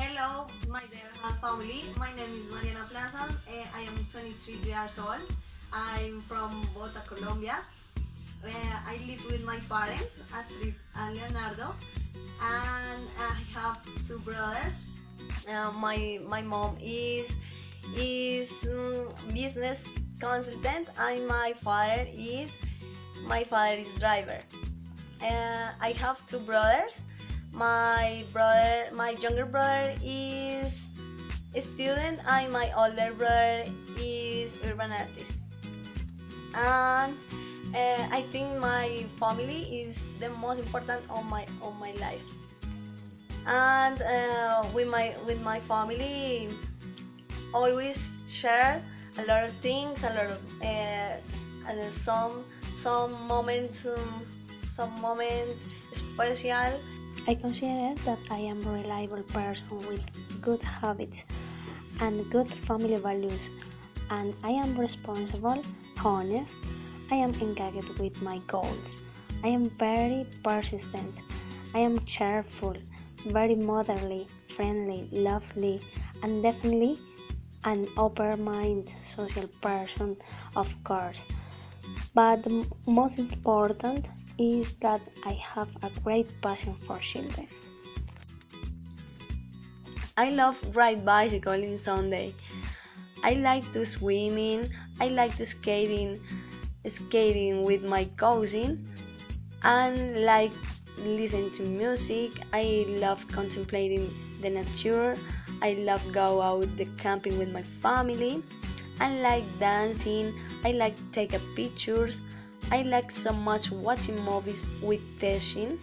Hello, my dear family. My name is Mariana Plaza. I am 23 years old. I'm from Bogota, Colombia. I live with my parents, Astrid and Leonardo, and I have two brothers. My mom is business consultant, and my father is driver. I have two brothers. My younger brother is a student, and my older brother is urban artist. And I think my family is the most important of my life. And with my family, always share a lot of things, a lot of some moments, some moments special. I consider that I am a reliable person with good habits and good family values, and I am responsible, honest, I am engaged with my goals, I am very persistent, I am cheerful, very motherly, friendly, lovely, and definitely an open-minded social person, of course. But the most important is that I have a great passion for children. I love ride bicycle in Sunday. I like to swimming. I like to skating with my cousin, and like listen to music. I love contemplating the nature. I love go out the camping with my family. I like dancing. I like take a pictures. I like so much watching movies with Teshin.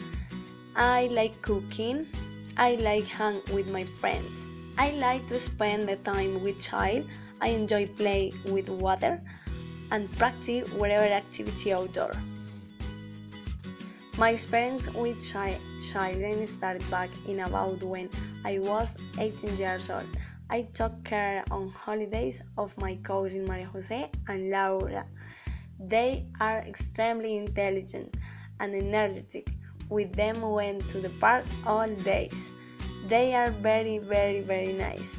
I like cooking. I like hang with my friends. I like to spend the time with child. I enjoy play with water and practice whatever activity outdoor. My experience with children started back in about when I was 18 years old. I took care on holidays of my cousin Maria Jose and Laura. They are extremely intelligent and energetic. With them went to the park all days. They are very, very, very nice.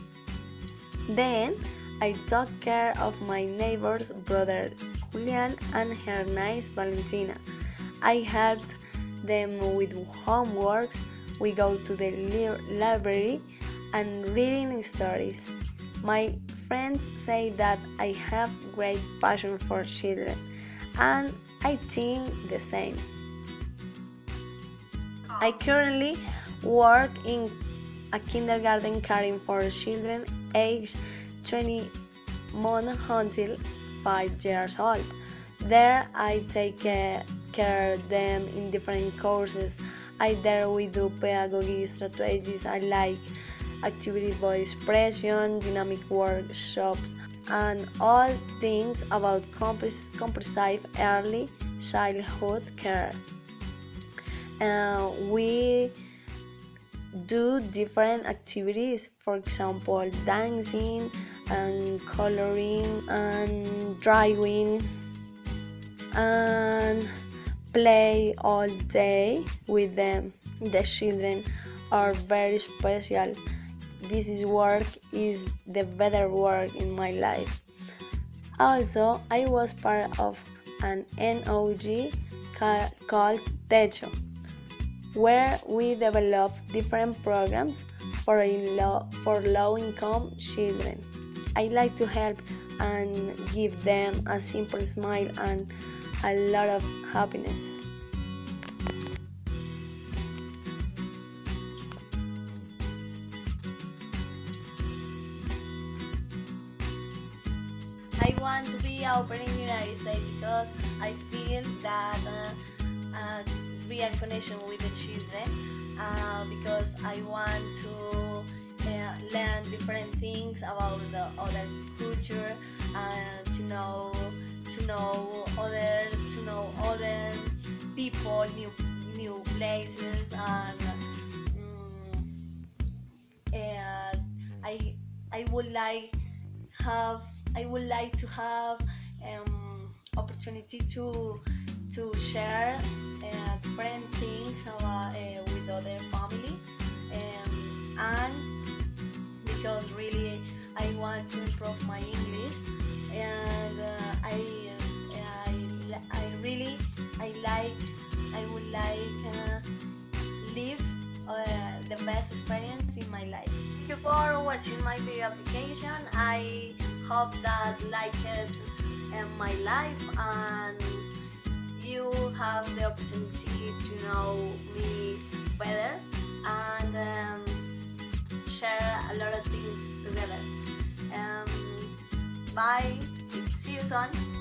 Then I took care of my neighbor's brother Julian and her niece Valentina. I helped them with homeworks. We go to the library and reading stories. My friends say that I have great passion for children, and I think the same. I currently work in a kindergarten caring for children aged 20 months until 5 years old. There I take care of them in different courses. There we do pedagogy strategies. I like activity body expression, dynamic workshops, and all things about comprehensive early childhood care. We do different activities, for example, dancing and coloring and drawing, and play all day with them. The children are very special. This is work is the better work in my life. Also, I was part of an NOG called Techo, where we develop different programs for low-income children. I like to help and give them a simple smile and a lot of happiness. I want to be open in the United States because I feel that real connection with the children, because I want to learn different things about the other culture, and to know other people, new places, and I I would like have I would like to have opportunity to share different things about, with other family, and because really I want to improve my English, and I would like live the best experience in my life. Thank you for watching my video application. I hope that liked my life, and you have the opportunity to know me better, and share a lot of things together. Bye. See you soon.